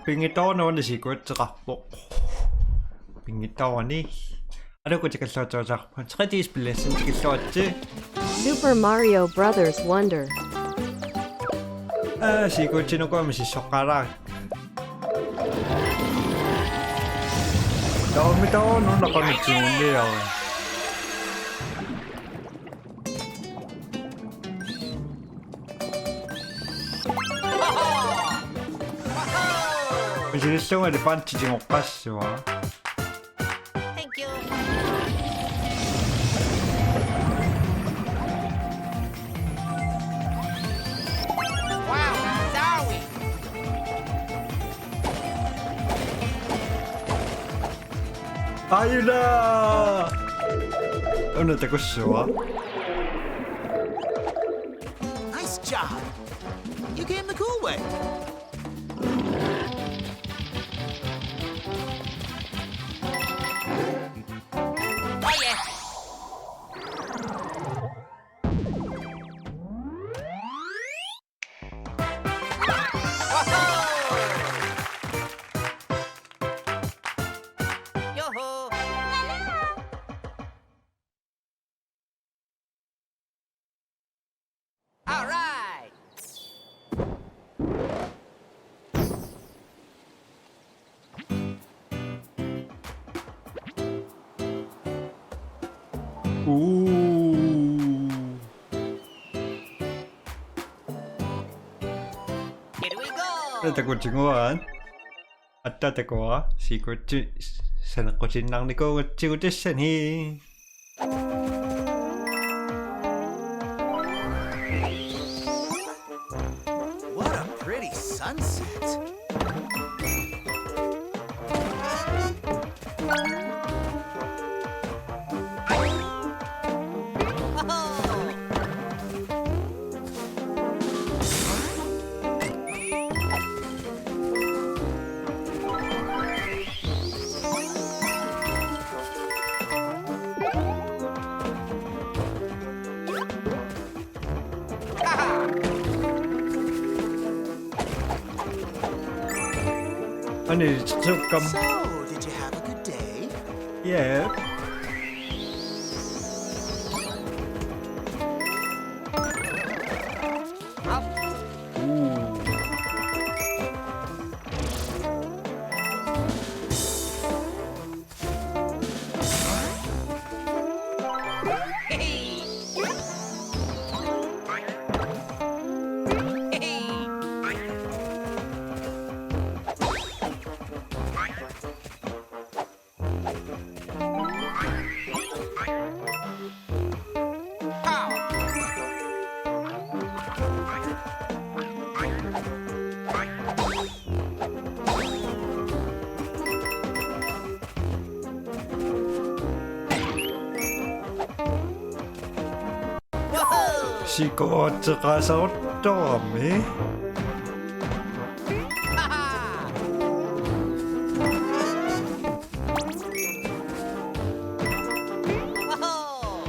빙이떠오는 시골즈가 뭐 빙이떠오니 아래고 지금 저저 트레디스 블레슨 지금 써왔지 Super Mario Brothers Wonder. 아 시골즈는 거면서 손가락 너무 떠오는 거는 좋은데요 실성을 반치지 못 갔어. Thank you. Wow, sorry. 아유라. 오늘 되고 좋아. Nice job. You came the cool way. Oh yeah. Yo-ho. All right. 오. Here we go. 그래 되고 중요한. 아따 되고 시골즈 생각고 진랑 니고 지고지 세니. What a pretty sunset. 아니 잠깐. So, did you have a good day? 예. 오. Hey. Hey. Whoa. 시골즈 가서 어떠미? Ha-ha. Whoa.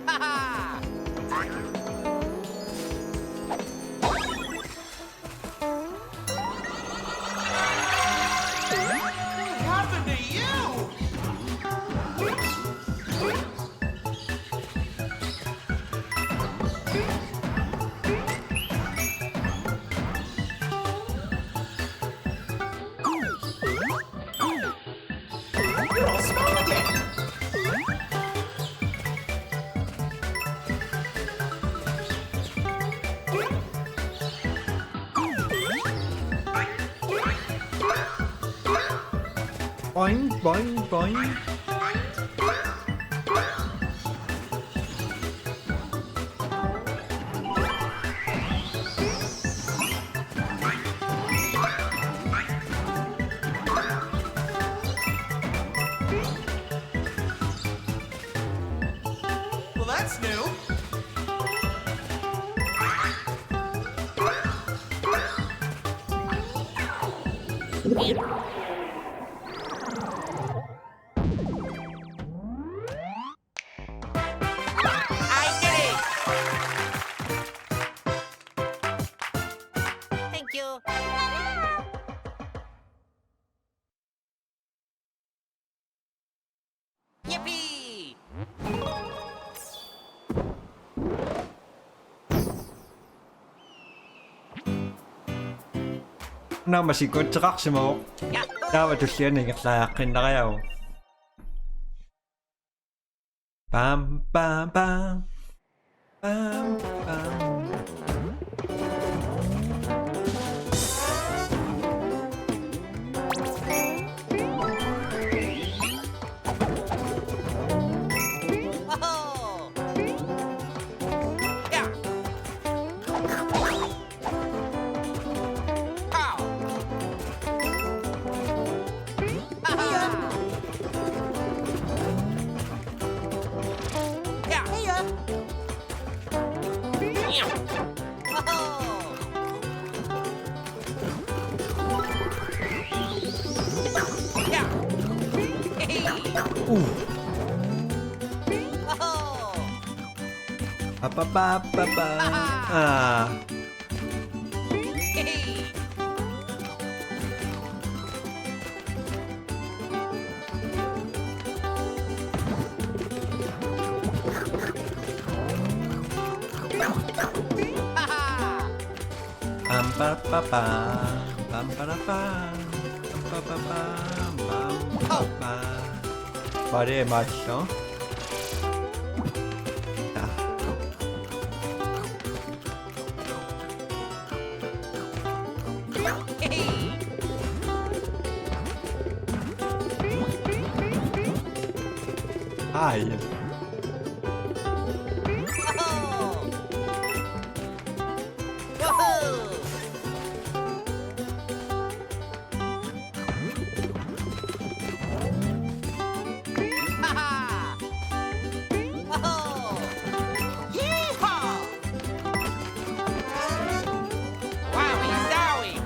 Ha-ha. What happened to you? You're all small again. boing boing boing. Well, that's new. I did it. Thank you. Yippee! Na masikot sa kaksimo. Yeah. Dapat ito siya na sa akin na kayo. Pam pam pam. Pam pam. Oh! Yeah. Pow! Ha-ha! Yeah. Yeah. Oh! Yeah. Hey. Oh! Apapapapa. Ah. Hey. Ha-ha. Pam pam pam pam pam pam pam pam pam pam. Pare 맛있어? Hey. Ay. Oh! Woohoo! Ha-ha! Oh! Yee-haw! Wowie zowie!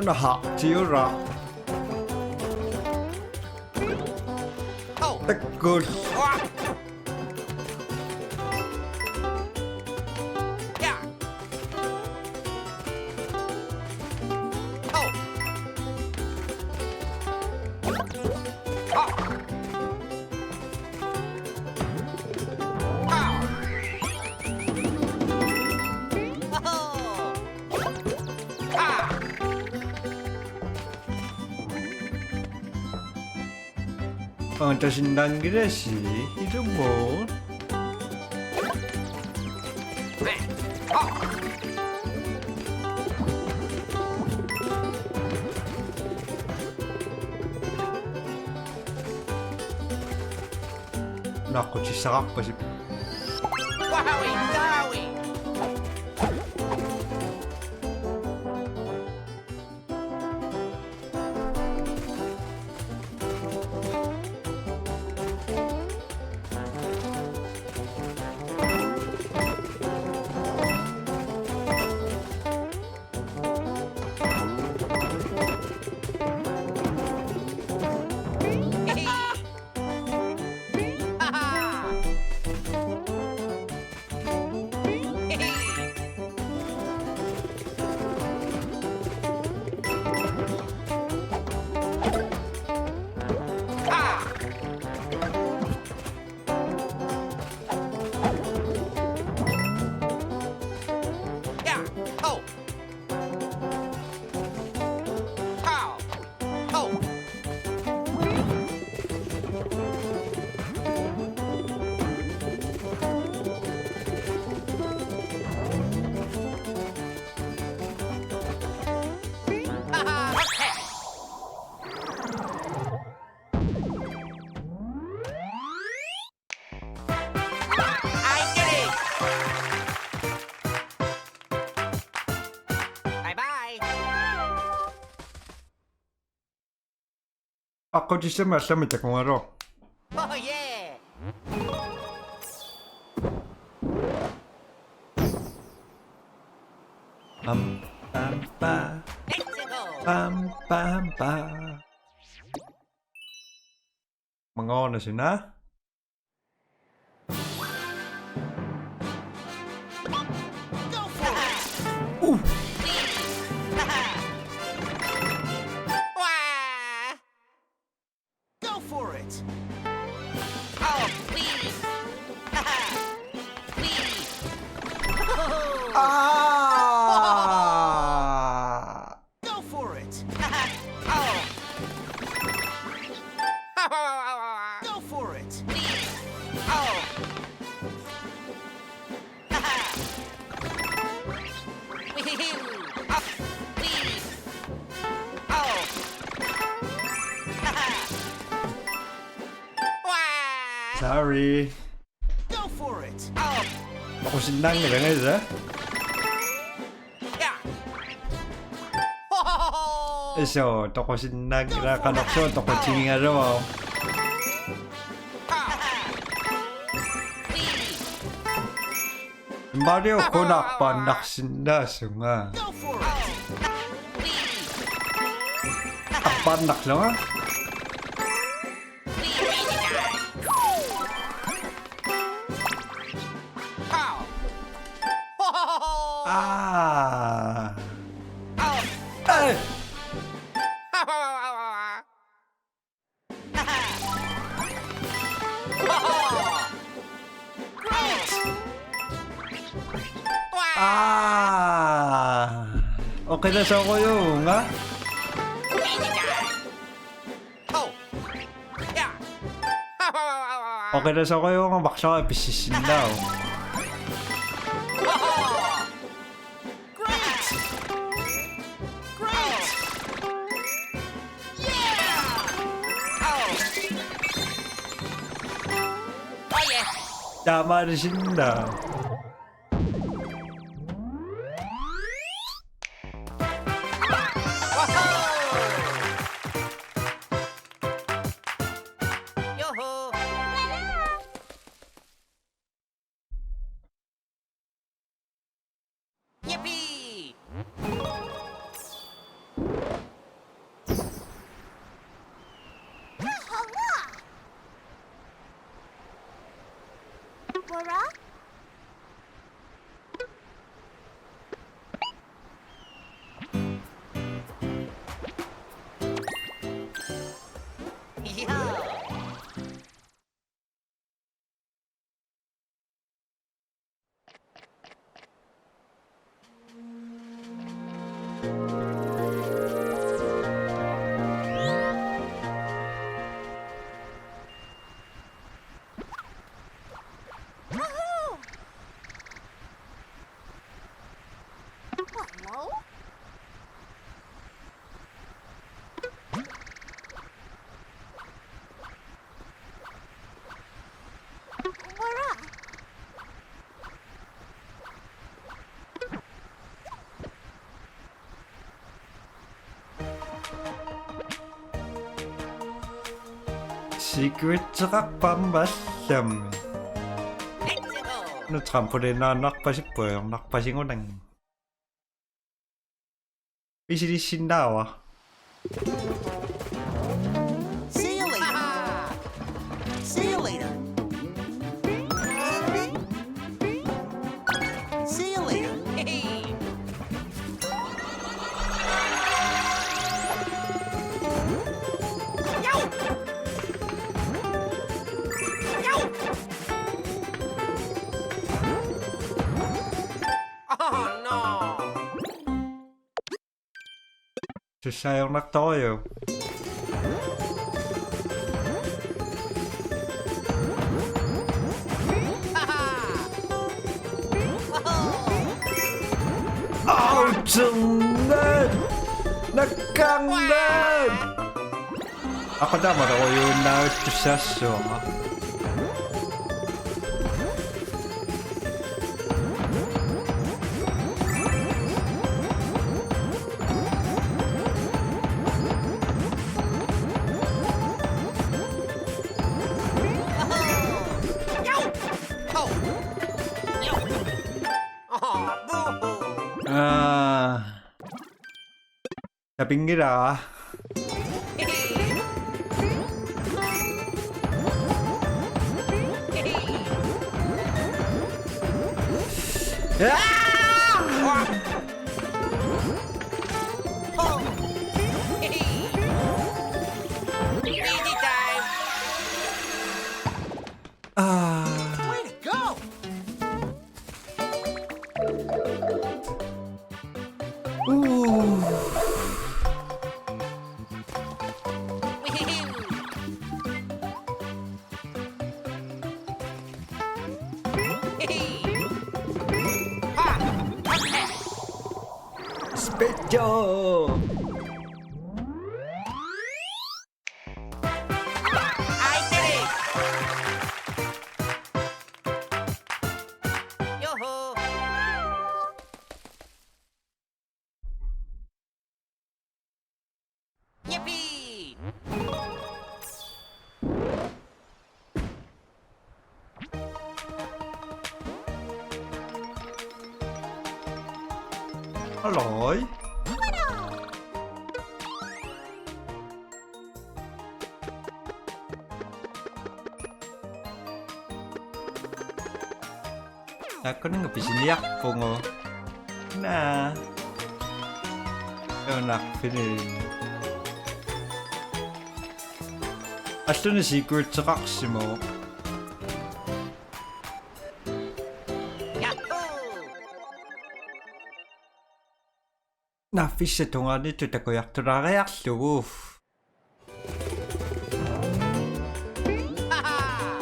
Unaha. Jiura. Oh! Tekul. Wah! Yeah! Oh! Oh! Pow! Oh! Ah! Pantasindan giresi. Itu mo. 네. 어! Naku, sisakak ko si... Wowie zowie! Hey! Ha-ha! Hey! Ah! Yeah! Oh! Pow! Oh! Ha-ha! Okay! I did it! Bye-bye! Ako di sa masamit akong aro. Oh, yeah! Pam pam pa. Let's go! Pam pam pa. Mga oras na. Go for it! 아! Go for it. Go for it. Sorry. Go for it. Ako sinang nila ngayon, So, toko sinang nila kanokso, toko chinga raw. Mario ko nakpanak sinda sunga. Go for it. Nakpanak lang ha? Ah. Ay! Ah. Okay na sa ko yung ha? Okay na sa ko yung baksa ka pisisin daw. Tama rin sinda. Yippee! Secret trap pambasam. 너 trampolin na nakpasik po yung nakpasing ko nang isilisin daw See you later. See you later. See you later. Sayang na tayo. Ouchungan! Nagkanggan! Ako naman ako yung na-entusiasyo. Sa pinggir ah. Way to go! 스페죠. I did it! Yoo-hoo! Yippee! Alloy. Ako na nga pisiniyak po nga. Na. Anak, pinin. Asto na secret sa kaksimo. Yahoo! Na fish sa tunga nito takoyak turakayak suuf. Ha-ha!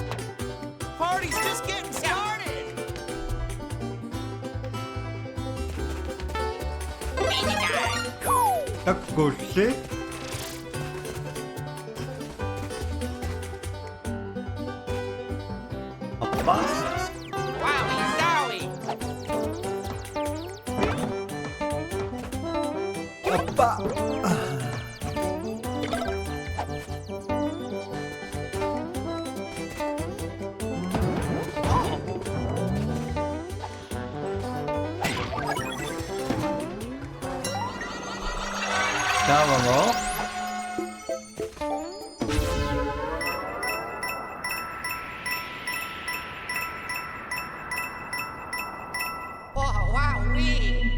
Party's just getting started! Easy time! Takosi. Apa? Wowie zowie! Apa? Tama mo? Oh, wowee!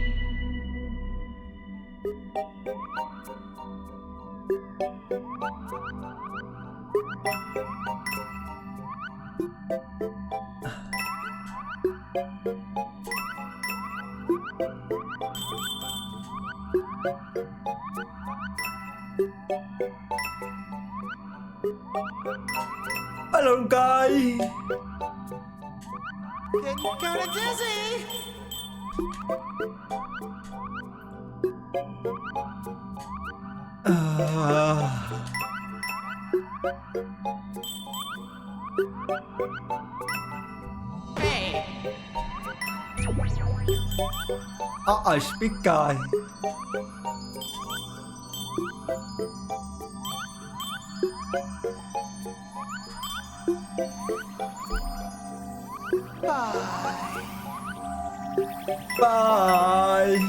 Malunggay! Getting kinda dizzy! Hey! Spikay. Bye.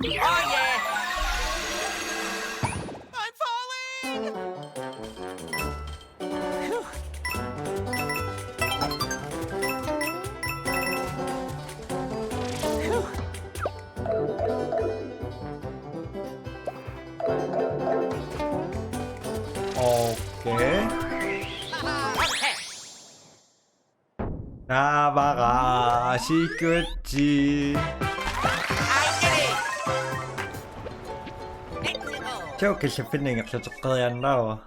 Oh yeah! I'm falling! Phew. Phew. Okay. Okay. 나바가 시끄지. I did it! Let's go! 저렇게 셰프닝 없어서 그냥 나와.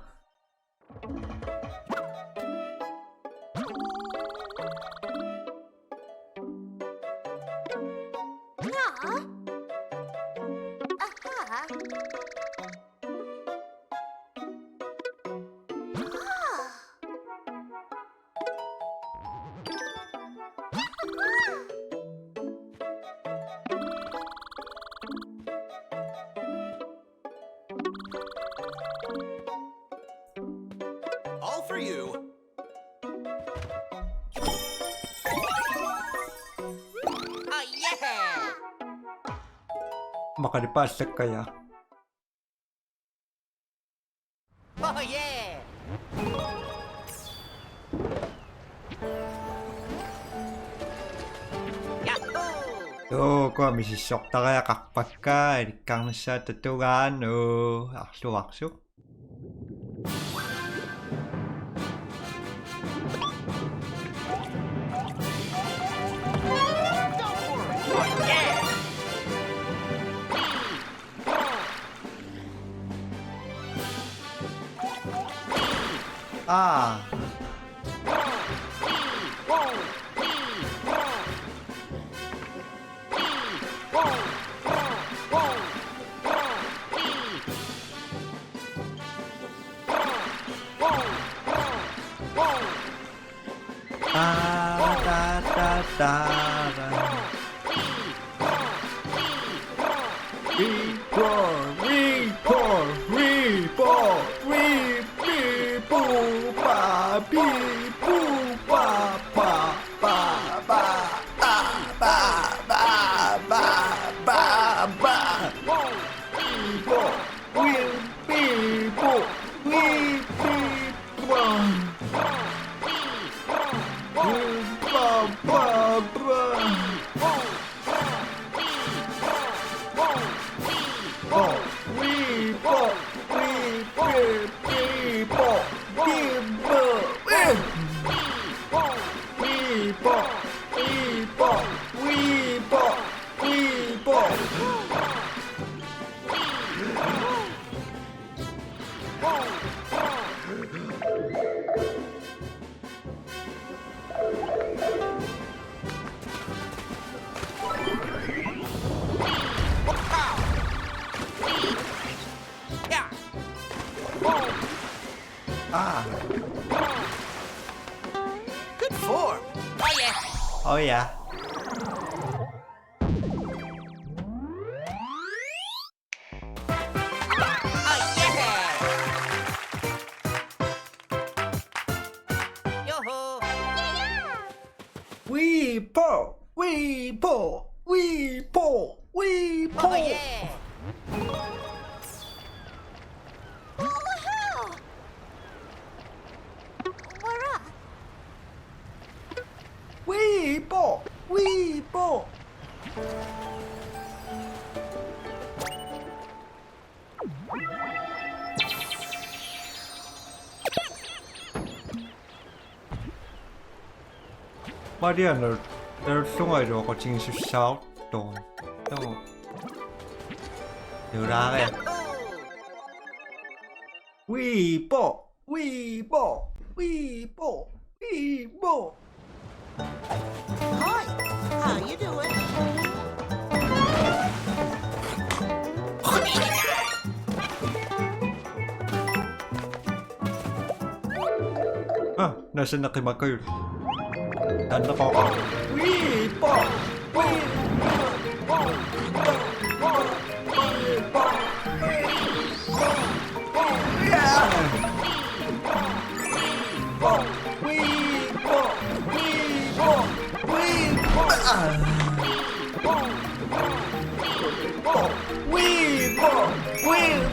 All for you. Oh yeah! Makalipasok kaya. Oh yeah! Yahoo! kami si Sok kaya kakpagka. Ikang sa tutugan. Akso. Ah. Ah. Good form. Oh yeah. Oh yeah. Oh yeah. Yo-ho. Weepo, weepo, weepo, weepo. Oh yeah. Weepo, weepo. Mariana, der sjunger jo og ting så sjovt, dog. Dog. Det er jo der, ja. Weepo, weepo, weepo, weepo. Hi. How you doing? Ah, nasa na kay Makail? Tanda ko ako. Weepo! Weepo! Weepo! Yeah! Weepo! Weepo! Weepo! Weepo! Weepo!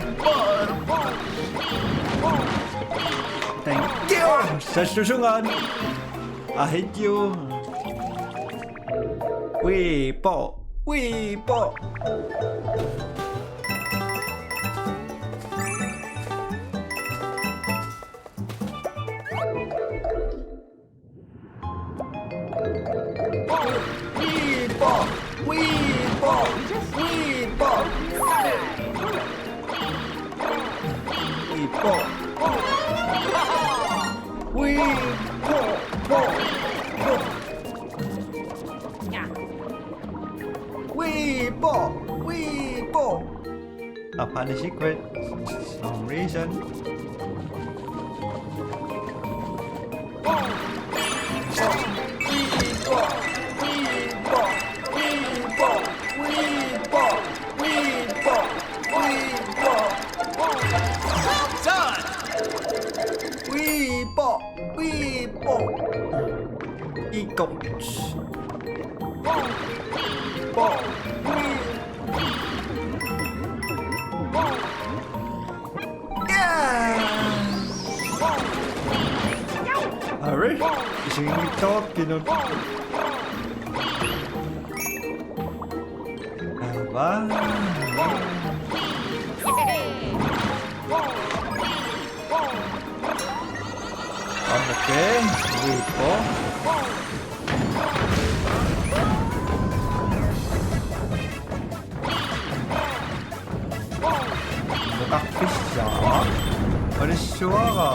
Thank you sa susunod. I hate you. Weepo, weepo. Weepo, weepo, weepo. Weepo. Weepo, po, po. Weepo, weepo. I found a secret. Some reason. Weepo, weepo, weepo, weepo, weepo, weepo. Well done. Weepo, weepo. Eagles. Weepo, Hurry! Isingin mo ito, pinun... Aba... Okay, Weepo. Mukhang fish siya. Ano siya ka?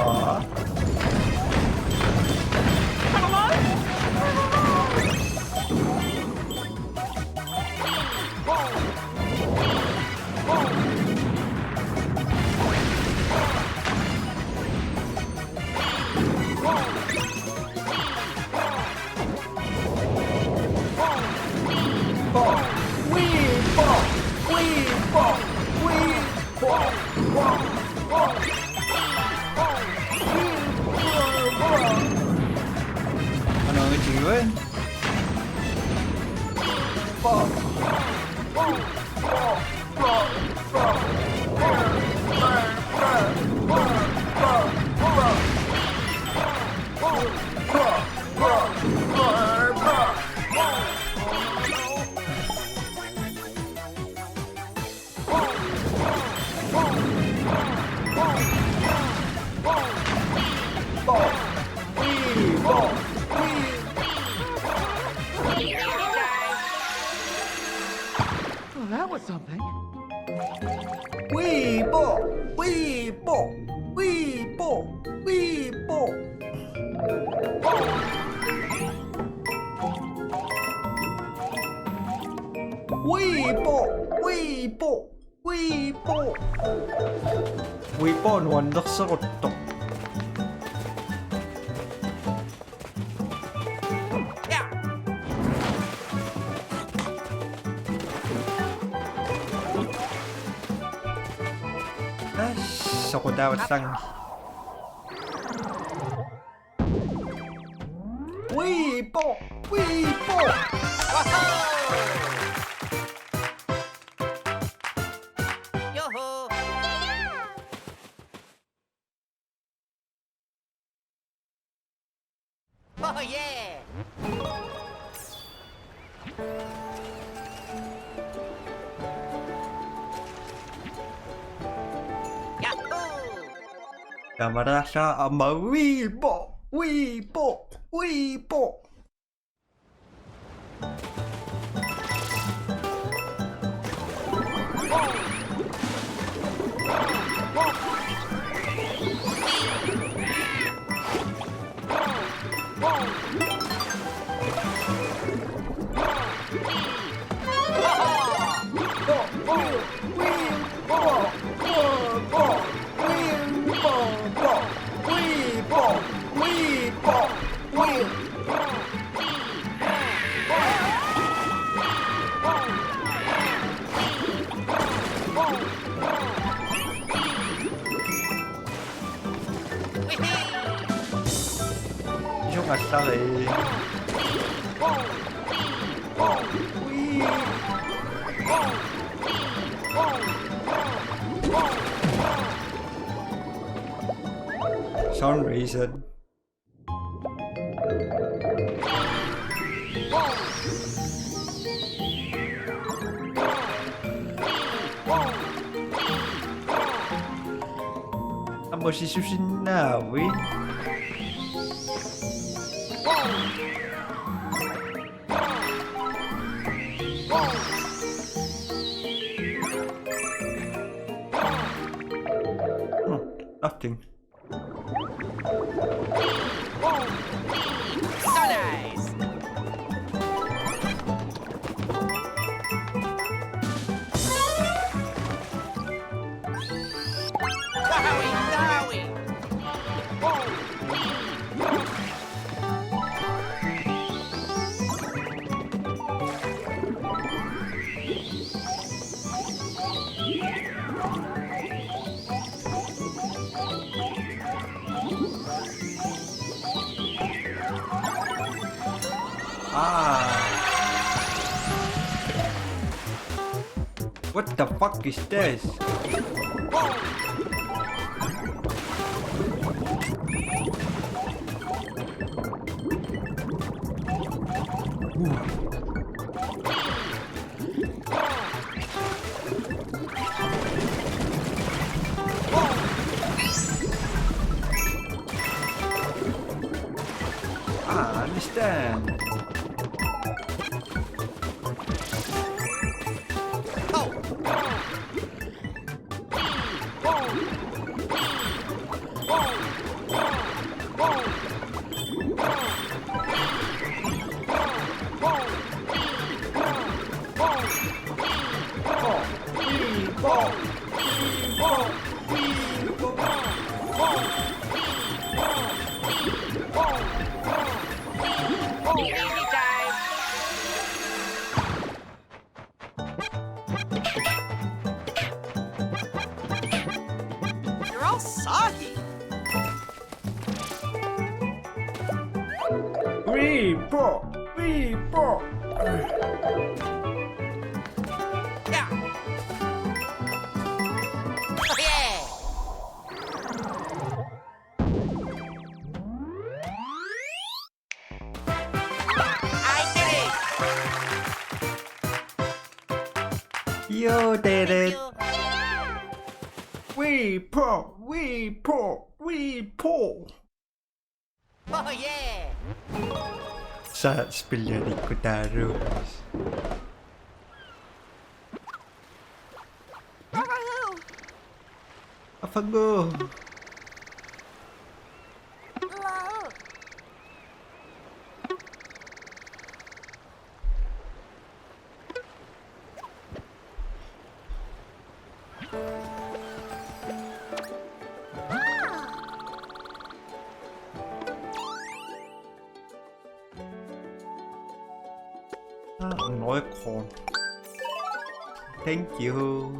ว้ย Well, that was something. วีโบวีโบวีโบวีโบวีโบวีโบวีโบวีโบนวันดักสรุปตก Yeah.そこだわさん。ウィーボー、ウィーボー。Yo-ho. Oh, yeah. Yahoo! ガマラシャアマウィーボー、ウィーボー、ウィーボー。Chúng ta sao lại some reason 한번 시슈신나 위 nothing. So nice. Wowie, wowie. What the fuck is this? I understand. You're all soggy. Weepo! Weepo! Yeah. Oh, yeah. I did it. You did Thank it! you. Weepo! Weepo! Weepo! Oh, yeah. Saat spigliarico terus. Woohoo. Apa go? Hello. Nói con. Thank you.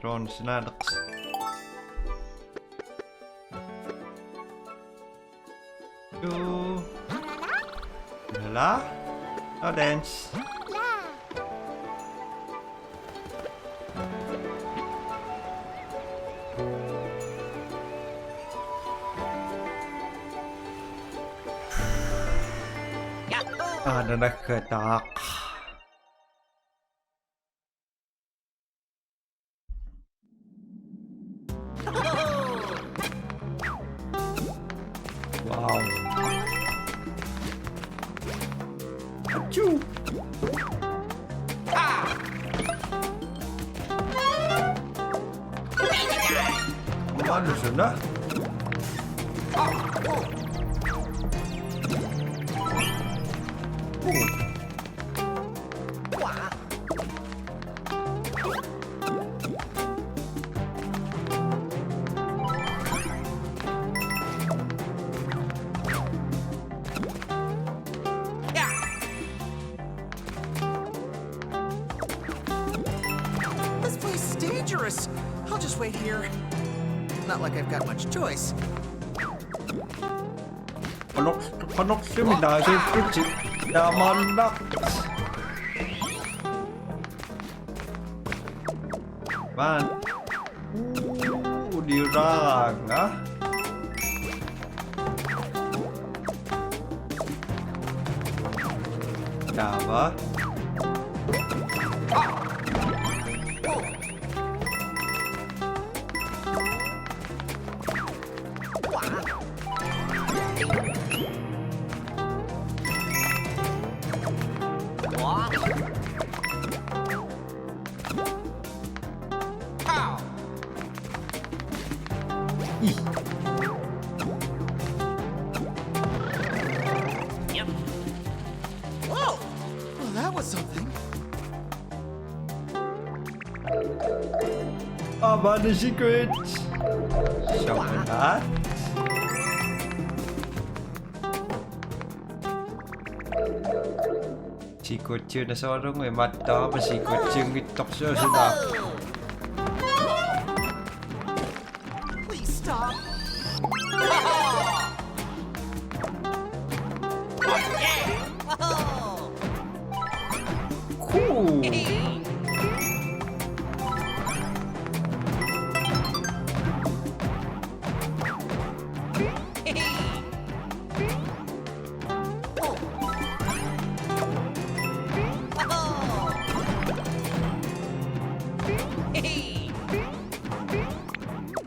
Ron snacks. Yo. La. No dance. Yahoo. Ano nagkatak? Wow. Achoo! Ano siya na? This place is dangerous. I'll just wait here. Not like I've got much choice. Panok seminar sih Yaman nak. Man. Dirang ah. Apa? Whoa! Well, that was something. Apa the secrets? Siapa that? Si kucing na seorang mata apa si kucing itok sudah. Please stop. Cool.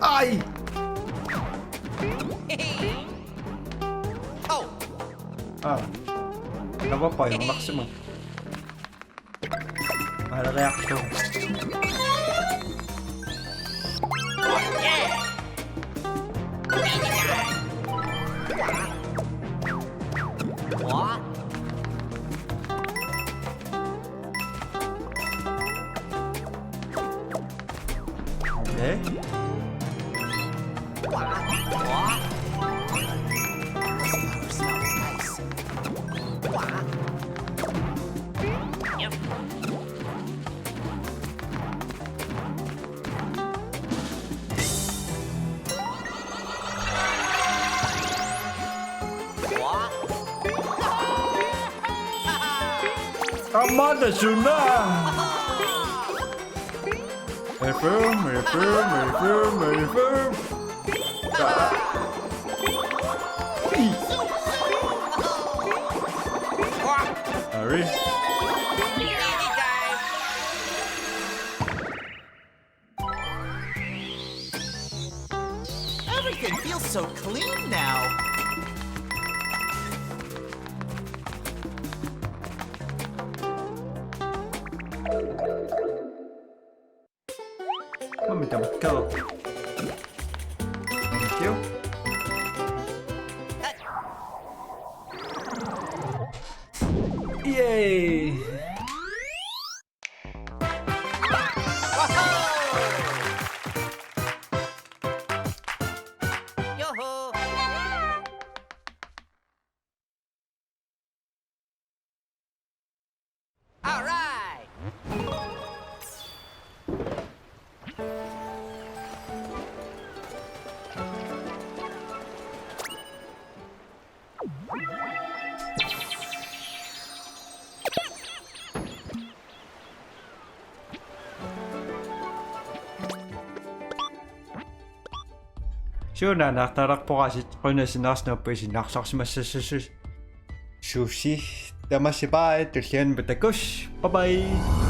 Ay! Oh, Ah. Apa pa yung maximum? Para reaction. what? Okay. Amada Shuna! Reaffirm. Sorry. Everything feels so clean now. Let me double go. Thank you. Yay! Yo-ho! All right. Sure na naktarak po kasi ko na sinas na po sinaksak si sushi. Damashibai, Tulsian Batakush. Bye-bye!